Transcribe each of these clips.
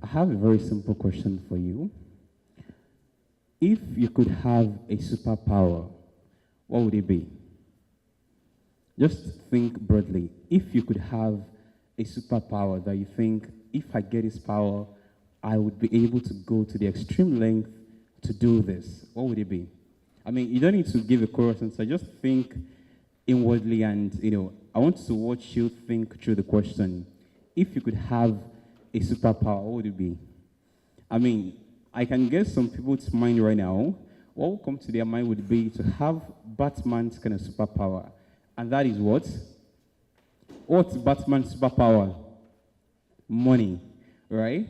I have a very simple question for you. If you could have a superpower, what would it be? Just think broadly. If you could have a superpower that you think, if I get this power, I would be able to go to the extreme length to do this, what would it be? I mean, you don't need to give a chorus answer. Just think inwardly, and I want to watch you think through the question. If you could have a superpower, what would it be? I mean, I can guess some people's mind right now. What will come to their mind would be to have Batman's kind of superpower. And that is what? What's Batman's superpower? Money, right?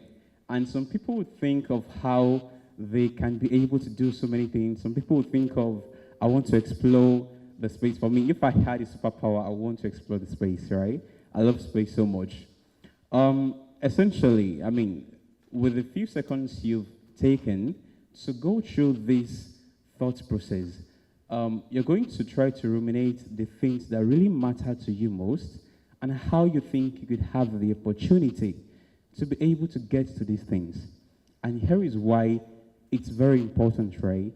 And some people would think of how they can be able to do so many things. Some people would think of, I want to explore the space. For me, if I had a superpower, I want to explore the space, right? I love space so much. Essentially, I mean, with the few seconds you've taken to go through this thought process, you're going to try to ruminate the things that really matter to you most and how you think you could have the opportunity to be able to get to these things. And here is why it's very important, right?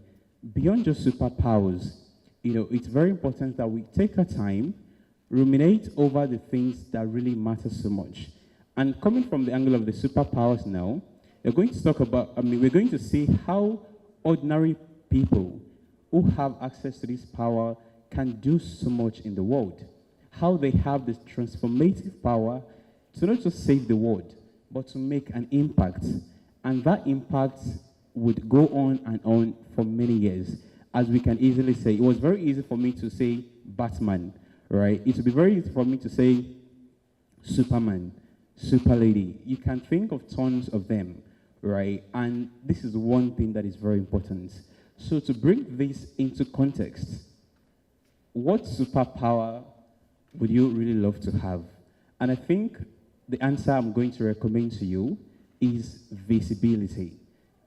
Beyond just superpowers, it's very important that we take our time, ruminate over the things that really matter so much. And coming from the angle of the superpowers now, we're going to talk about, we're going to see how ordinary people who have access to this power can do so much in the world. How they have this transformative power to not just save the world, but to make an impact. And that impact would go on for many years. As we can easily say, it was very easy for me to say Batman, right? It would be very easy for me to say Superman, Super Lady. You can think of tons of them, right? And this is one thing that is very important. So to bring this into context, what superpower would you really love to have? And I think the answer I'm going to recommend to you is visibility.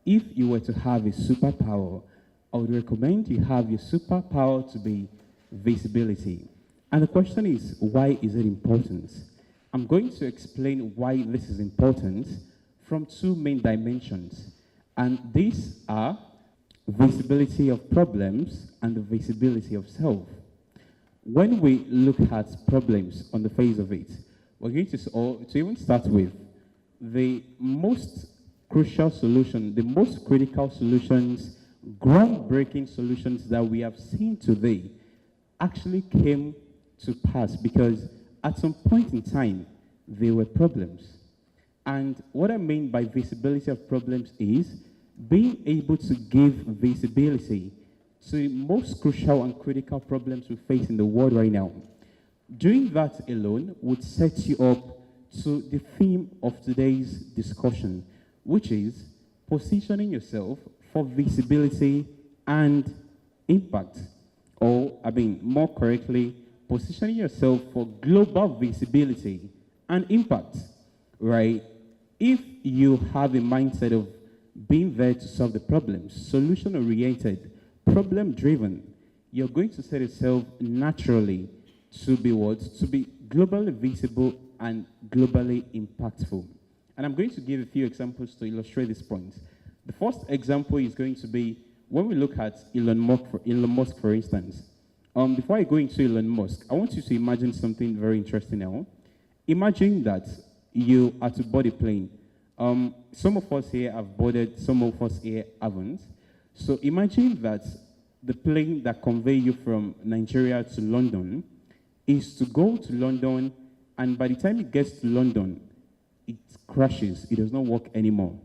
If you were to have a superpower, I would recommend you have your superpower to be visibility. And the question is, why is it important? I'm going to explain why this is important from two main dimensions. And these are visibility of problems and the visibility of self. When we look at problems on the face of it, we're going to even start with the most crucial solution, the most critical solutions, groundbreaking solutions that we have seen today actually came to pass because at some point in time, there were problems. And what I mean by visibility of problems is being able to give visibility to the most crucial and critical problems we face in the world right now. Doing that alone would set you up to the theme of today's discussion, which is positioning yourself for visibility and impact. Or, more correctly, positioning yourself for global visibility and impact, right? If you have a mindset of being there to solve the problems, solution-oriented, problem-driven, you're going to set yourself naturally to be what? To be globally visible and globally impactful. And I'm going to give a few examples to illustrate this point. The first example is going to be when we look at Elon Musk, for instance. Before I go into Elon Musk, I want you to imagine something very interesting now. Imagine that you are to board a plane. Some of us here have boarded, some of us here haven't. So imagine that the plane that conveys you from Nigeria to London is to go to London, and by the time it gets to London, it crashes. It does not work anymore,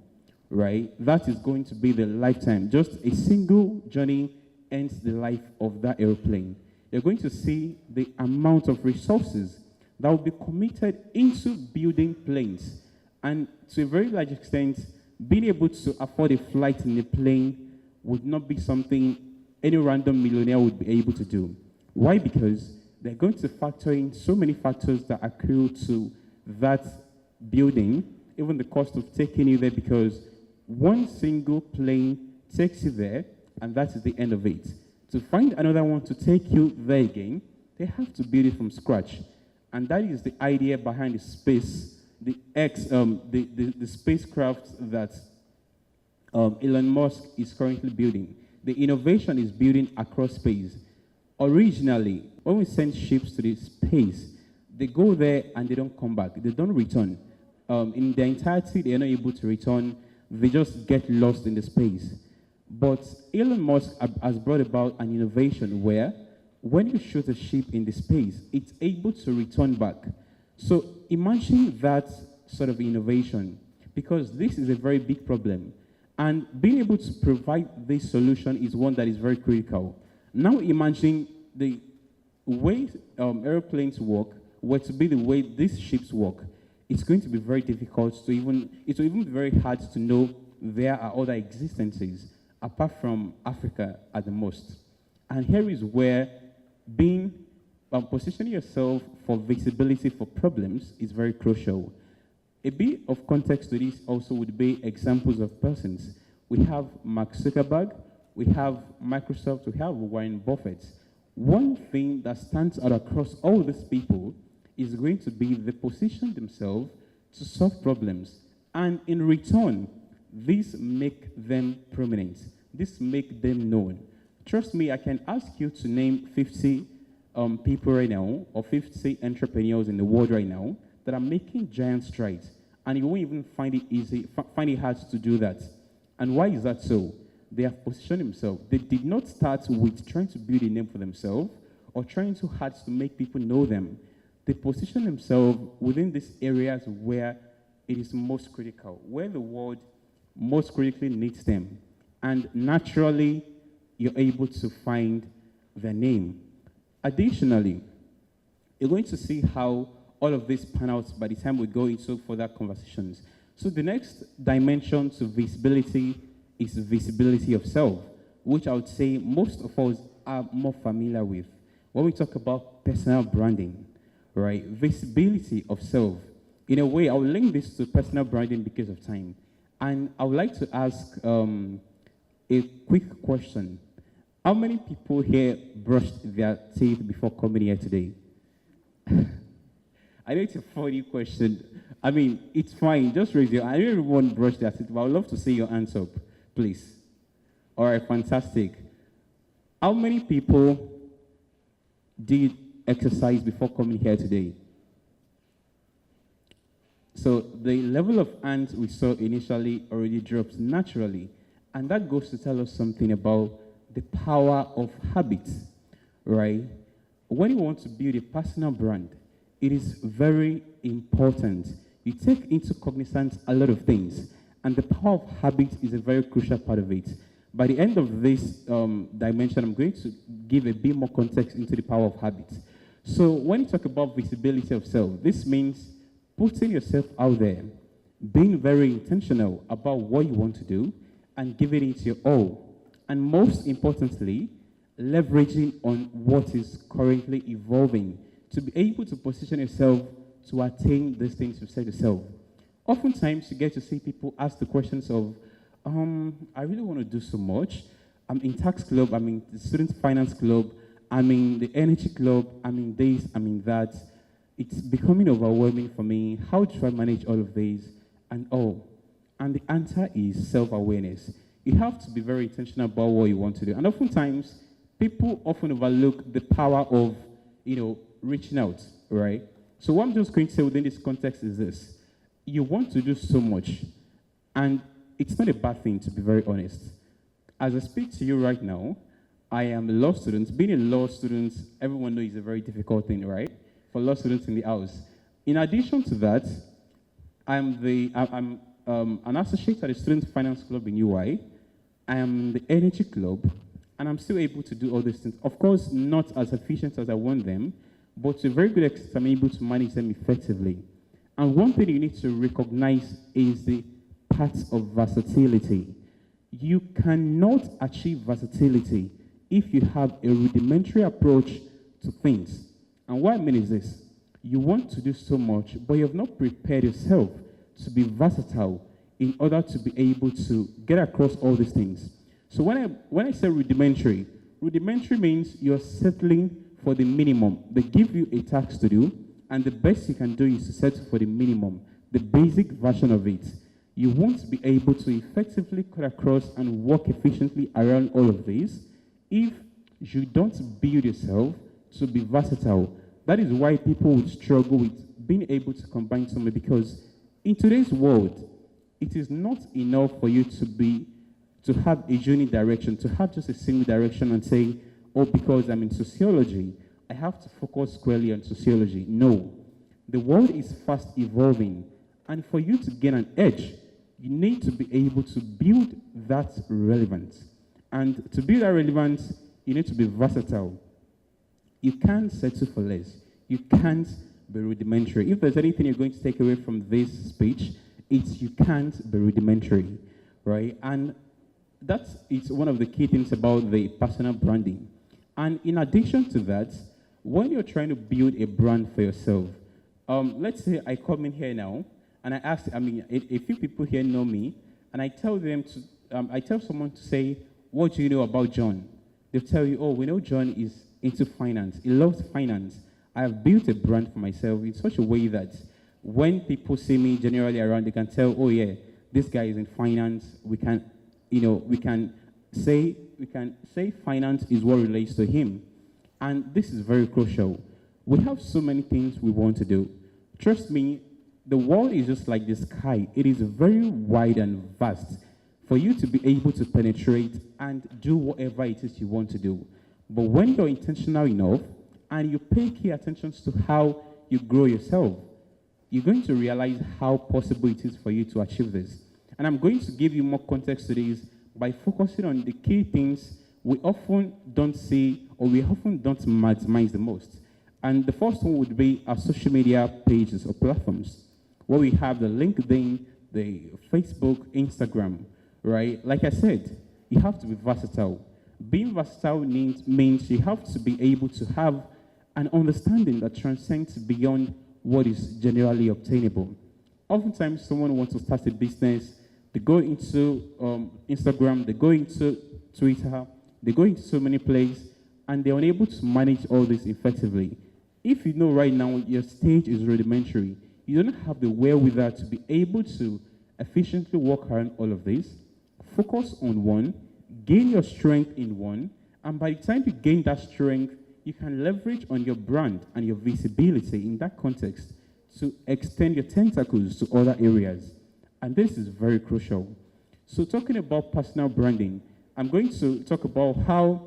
right? That is going to be the lifetime. Just a single journey ends the life of that airplane. You're going to see the amount of resources that will be committed into building planes. And to a very large extent, being able to afford a flight in a plane would not be something any random millionaire would be able to do. Why? Because they're going to factor in so many factors that accrue to that building, even the cost of taking you there, because one single plane takes you there, and that is the end of it. To find another one to take you there again, they have to build it from scratch. And that is the idea behind the space the spacecraft that Elon Musk is currently building. The innovation is building across space. Originally, when we send ships to the space, they go there and they don't come back. They don't return. In their entirety, they are not able to return. They just get lost in the space. But Elon Musk has brought about an innovation where when you shoot a ship in the space, it's able to return back. So imagine that sort of innovation, because this is a very big problem. And being able to provide this solution is one that is very critical. Now imagine the way airplanes work were to be the way these ships work. It's going to be very difficult to it will even be very hard to know there are other existences apart from Africa at the most. And here is where positioning yourself for visibility for problems is very crucial. A bit of context to this also would be examples of persons. We have Mark Zuckerberg, we have Microsoft, we have Warren Buffett. One thing that stands out across all these people is going to be they position themselves to solve problems. And in return, this make them prominent. This make them known. Trust me, I can ask you to name 50 people right now, or 50 entrepreneurs in the world right now that are making giant strides, and you won't even find it hard to do that. And why is that so? They have positioned themselves. They did not start with trying to build a name for themselves or trying too hard to make people know them. They position themselves within these areas where it is most critical, where the world most critically needs them. And naturally, you're able to find their name. Additionally, you're going to see how all of this pan out by the time we go into further conversations. So the next dimension to visibility is visibility of self, which I would say most of us are more familiar with. When we talk about personal branding, right? Visibility of self. In a way, I will link this to personal branding because of time. And I would like to ask a quick question. How many people here brushed their teeth before coming here today? I know it's a funny question. I mean, it's fine. Just raise your hand. I know everyone brushed their teeth, but I would love to see your hands up, please. All right, fantastic. How many people did exercise before coming here today? So the level of hands we saw initially already drops naturally, and that goes to tell us something about the power of habits, right? When you want to build a personal brand, it is very important. You take into cognizance a lot of things, and the power of habits is a very crucial part of it. By the end of this dimension, I'm going to give a bit more context into the power of habits. So when you talk about visibility of self, this means putting yourself out there, being very intentional about what you want to do, and giving it your all. And most importantly, leveraging on what is currently evolving to be able to position yourself to attain these things you've set yourself. Oftentimes, you get to see people ask the questions of, I really want to do so much. I'm in tax club, I'm in the student finance club, I'm in the energy club, I'm in this, I'm in that. It's becoming overwhelming for me. How do I manage all of these and all? And the answer is self-awareness. You have to be very intentional about what you want to do. And oftentimes, people often overlook the power of, reaching out, right? So what I'm just going to say within this context is this. You want to do so much, and it's not a bad thing, to be very honest. As I speak to you right now, I am a law student. Being a law student, everyone knows is a very difficult thing, right? For law students in the house. In addition to that, I'm an associate at the Student Finance Club in UI. I am in the Energy Club, and I'm still able to do all these things. Of course, not as efficient as I want them, but to a very good extent, I'm able to manage them effectively. And one thing you need to recognize is the parts of versatility. You cannot achieve versatility if you have a rudimentary approach to things. And what I mean is this. You want to do so much, but you have not prepared yourself to be versatile in order to be able to get across all these things. So when I say rudimentary means you're settling for the minimum. They give you a task to do, and the best you can do is to settle for the minimum. the basic version of it. You won't be able to effectively cut across and work efficiently around all of this if you don't build yourself to be versatile. That is why people would struggle with being able to combine something, because in today's world, it is not enough for you to have a unique direction, to have just a single direction and say, oh, because I'm in sociology, I have to focus squarely on sociology. No. The world is fast evolving, and for you to gain an edge, you need to be able to build that relevance. And to build that relevance, you need to be versatile. You can't settle for less. You can't be rudimentary. If there's anything you're going to take away from this speech, it's you can't be rudimentary, right? And it's one of the key things about the personal branding. And in addition to that, when you're trying to build a brand for yourself, let's say I come in here now, and I ask, a few people here know me, and I tell them I tell someone to say, what do you know about John? They'll tell you, oh, we know John is into finance. He loves finance. I have built a brand for myself in such a way that when people see me generally around, they can tell, oh yeah, this guy is in finance. We can say finance is what relates to him. And this is very crucial. We have so many things we want to do. Trust me, the world is just like the sky. It is very wide and vast for you to be able to penetrate and do whatever it is you want to do. But when you're intentional enough and you pay key attention to how you grow yourself, you're going to realize how possible it is for you to achieve this. And I'm going to give you more context to this by focusing on the key things we often don't see or we often don't maximize the most. And the first one would be our social media pages or platforms, where we have the LinkedIn, the Facebook, Instagram, right? Like I said, you have to be versatile. Being versatile means you have to be able to have an understanding that transcends beyond what is generally obtainable. Oftentimes, someone wants to start a business, they go into Instagram, they go into Twitter, they go into so many places, and they're unable to manage all this effectively. If you know right now your stage is rudimentary, you don't have the wherewithal to be able to efficiently work around all of this. Focus on one, gain your strength in one, and by the time you gain that strength, you can leverage on your brand and your visibility in that context to extend your tentacles to other areas. And this is very crucial. So talking about personal branding, I'm going to talk about how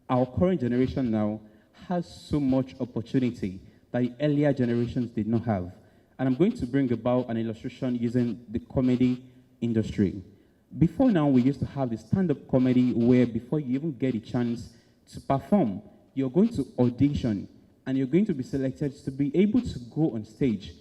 our current generation now has so much opportunity that the earlier generations did not have. And I'm going to bring about an illustration using the comedy industry. Before now, we used to have the stand-up comedy where before you even get a chance to perform, you're going to audition and you're going to be selected to be able to go on stage.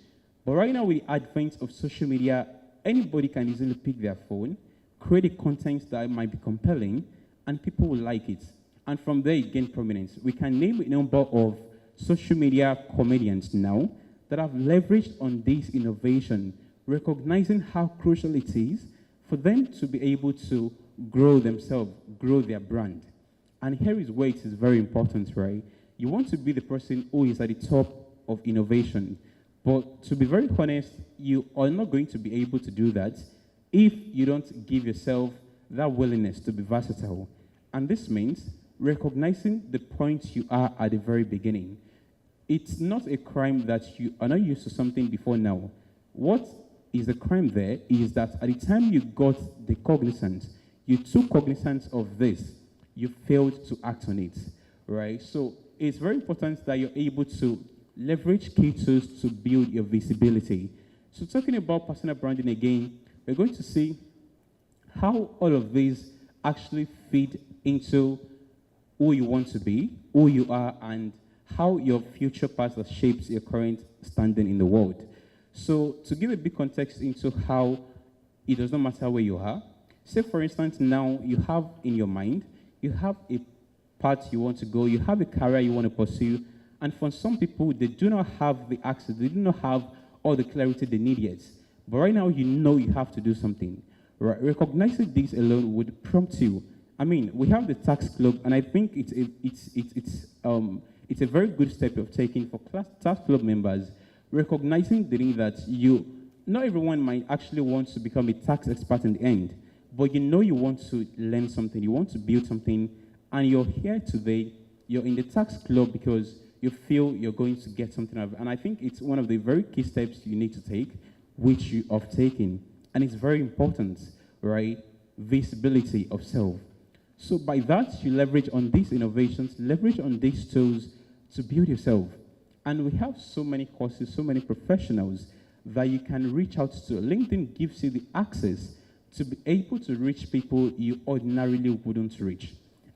But right now, with the advent of social media, anybody can easily pick their phone, create a content that might be compelling, and people will like it. And from there, it gains prominence. We can name a number of social media comedians now that have leveraged on this innovation, recognizing how crucial it is for them to be able to grow themselves, grow their brand. And here is where it is very important, right? You want to be the person who is at the top of innovation. But to be very honest, you are not going to be able to do that if you don't give yourself that willingness to be versatile. And this means recognizing the point you are at the very beginning. It's not a crime that you are not used to something before now. What is the crime there is that at the time you got the cognizance, you took cognizance of this, you failed to act on it, right? So it's very important that you're able to leverage key tools to build your visibility. So talking about personal branding again, we're going to see how all of these actually feed into who you want to be, who you are, and how your future path shapes your current standing in the world. So to give a big context into how it does not matter where you are, say for instance now you have in your mind, you have a path you want to go, you have a career you want to pursue, and for some people, they do not have the access, they do not have all the clarity they need yet. But right now, you know you have to do something. Right? Recognizing this alone would prompt you. I mean, we have the tax club, and I think it's a very good step you're taking for tax club members, recognizing the thing that not everyone might actually want to become a tax expert in the end, but you know you want to learn something, you want to build something, and you're here today, you're in the tax club because you feel you're going to get something out of it. And I think it's one of the very key steps you need to take, which you have taken. And it's very important, right? Visibility of self. So by that, you leverage on these innovations, leverage on these tools to build yourself. And we have so many courses, so many professionals that you can reach out to. LinkedIn gives you the access to be able to reach people you ordinarily wouldn't reach.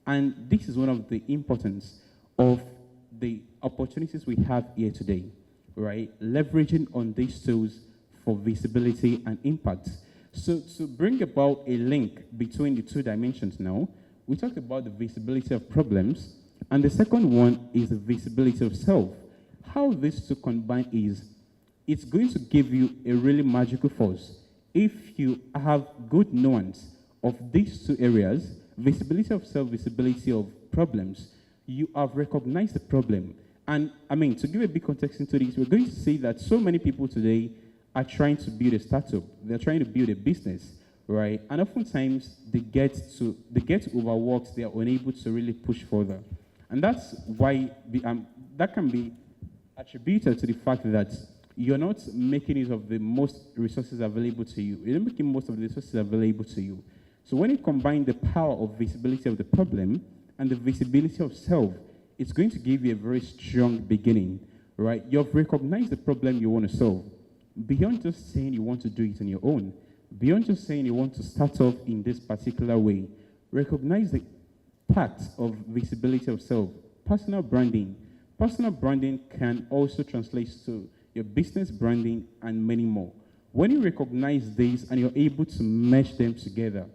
And this is one of the importance of the opportunities we have here today, right? Leveraging on these tools for visibility and impact. So to bring about a link between the two dimensions now, we talked about the visibility of problems, and the second one is the visibility of self. How these two combine is, it's going to give you a really magical force. If you have good nuance of these two areas, visibility of self, visibility of problems, you have recognized the problem. And I mean, to give a big context into this, we're going to see that so many people today are trying to build a startup. They're trying to build a business, right? And oftentimes they get overworked. They are unable to really push further. And that's why that can be attributed to the fact that you're not making use of the most resources available to you. You're not making most of the resources available to you. So when you combine the power of visibility of the problem and the visibility of self, it's going to give you a very strong beginning, right? You've recognized the problem you want to solve. Beyond just saying you want to do it on your own, beyond just saying you want to start off in this particular way, recognize the part of visibility of self. Personal branding. Personal branding can also translate to your business branding and many more. When you recognize these and you're able to mesh them together,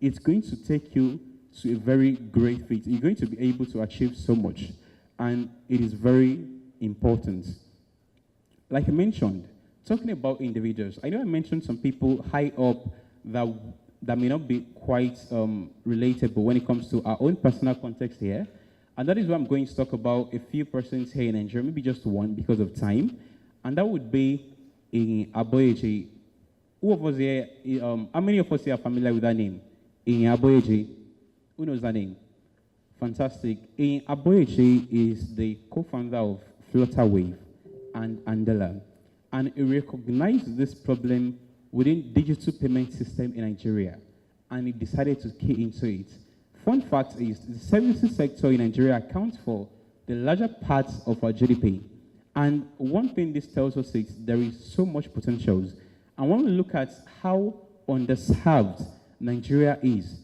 it's going to take you to a very great fit. You're going to be able to achieve so much, and it is very important. Like I mentioned, talking about individuals, I know I mentioned some people high up that may not be quite relatable when it comes to our own personal context here, and that is why I'm going to talk about a few persons here in Nigeria, maybe just one because of time, and that would be in Abuja. Who of us here, how many of us here are familiar with that name? In Abuja, who knows that name? Fantastic. In Abuja is the co-founder of Flutterwave and Andela. And he recognized this problem within digital payment system in Nigeria, and he decided to key into it. Fun fact is, the services sector in Nigeria accounts for the larger parts of our GDP. And one thing this tells us is there is so much potential. And when we look at how underserved Nigeria is,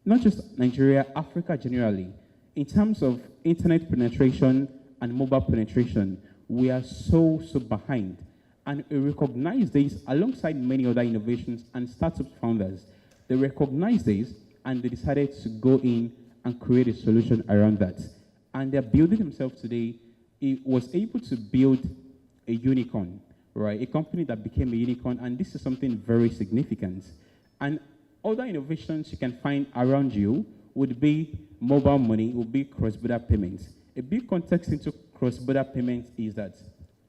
not just Nigeria, Africa generally, in terms of internet penetration and mobile penetration, we are so behind. And we recognize this alongside many other innovations and startup founders. They recognize this and they decided to go in and create a solution around that. And they're building themselves today. It was able to build a unicorn, right? A company that became a unicorn, and this is something very significant. And other innovations you can find around you would be mobile money, would be cross-border payments. A big context into cross-border payments is that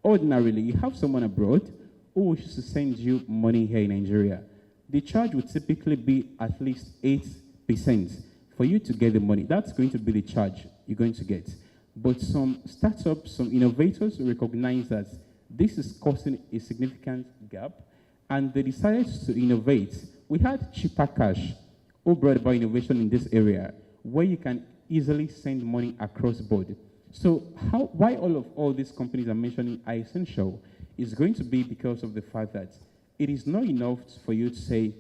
ordinarily, you have someone abroad who wishes to send you money here in Nigeria. The charge would typically be at least 8% for you to get the money. That's going to be the charge you're going to get. But some startups, some innovators recognize that this is causing a significant gap, and they decided to innovate. We had Cheaper Cash, who brought about innovation in this area, where you can easily send money across board. So why all these companies I'm mentioning are essential is going to be because of the fact that it is not enough for you to say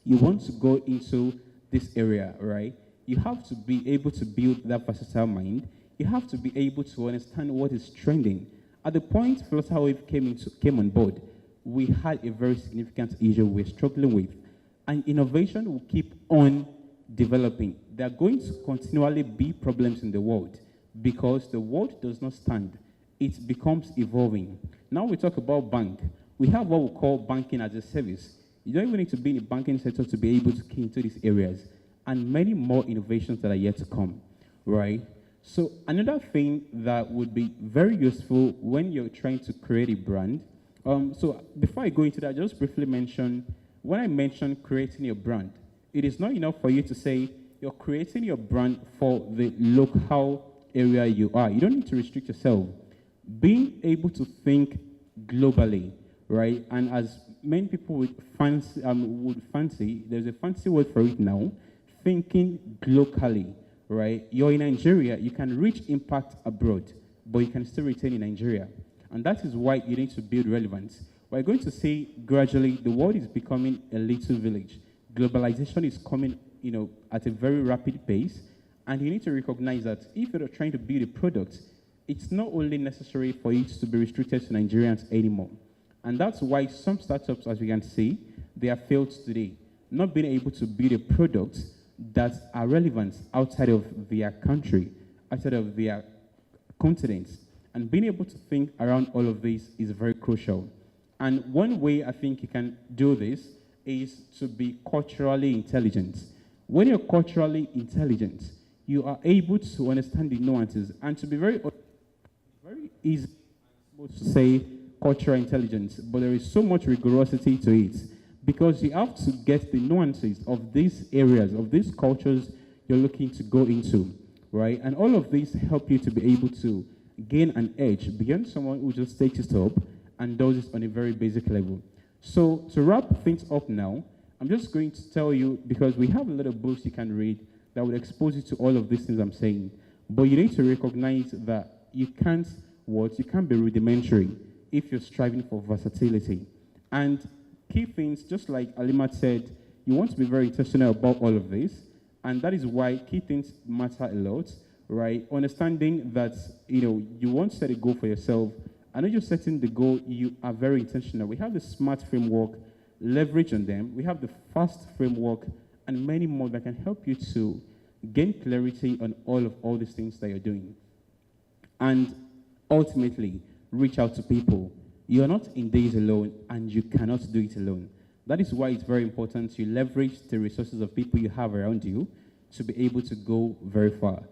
you want to go into this area, right? You have to be able to build that versatile mind. You have to be able to understand what is trending. At the point Flutterwave came on board, we had a very significant issue we're struggling with. And innovation will keep on developing. There are going to continually be problems in the world, because the world does not stand. It becomes evolving. Now we talk about bank. We have what we call banking as a service. You don't even need to be in the banking sector to be able to key into these areas, and many more innovations that are yet to come, right? So another thing that would be very useful when you're trying to create a brand. So before I go into that, just briefly mention, when I mention creating your brand, it is not enough for you to say you're creating your brand for the local area you are. You don't need to restrict yourself. Being able to think globally, right? And as many people would fancy, there's a fancy word for it now, thinking locally, right? You're in Nigeria, you can reach impact abroad, but you can still retain in Nigeria. And that is why you need to build relevance. We're going to say gradually the world is becoming a little village. Globalization is coming, at a very rapid pace, and you need to recognize that if you're trying to build a product, it's not only necessary for it to be restricted to Nigerians anymore. And that's why some startups, as we can see, they have failed today, not being able to build a product that are relevant outside of their country, outside of their continents. And being able to think around all of this is very crucial. And one way I think you can do this is to be culturally intelligent. When you're culturally intelligent, you are able to understand the nuances, and to be very easy to say cultural intelligence, but there is so much rigorosity to it, because you have to get the nuances of these areas, of these cultures you're looking to go into, right? And all of these help you to be able to gain an edge beyond someone who just takes it up and does it on a very basic level. So to wrap things up now, I'm just going to tell you, because we have a lot of books you can read that would expose you to all of these things I'm saying, but you need to recognize that you can't be rudimentary if you're striving for versatility. And key things, just like AMYMAT said, you want to be very intentional about all of this, and that is why key things matter a lot, right? Understanding that, you want to set a goal for yourself, and when you're setting the goal, you are very intentional. We have the SMART framework, leverage on them. We have the FAST framework, and many more that can help you to gain clarity on all these things that you're doing. And ultimately, reach out to people. You're not in this alone, and you cannot do it alone. That is why it's very important to leverage the resources of people you have around you to be able to go very far.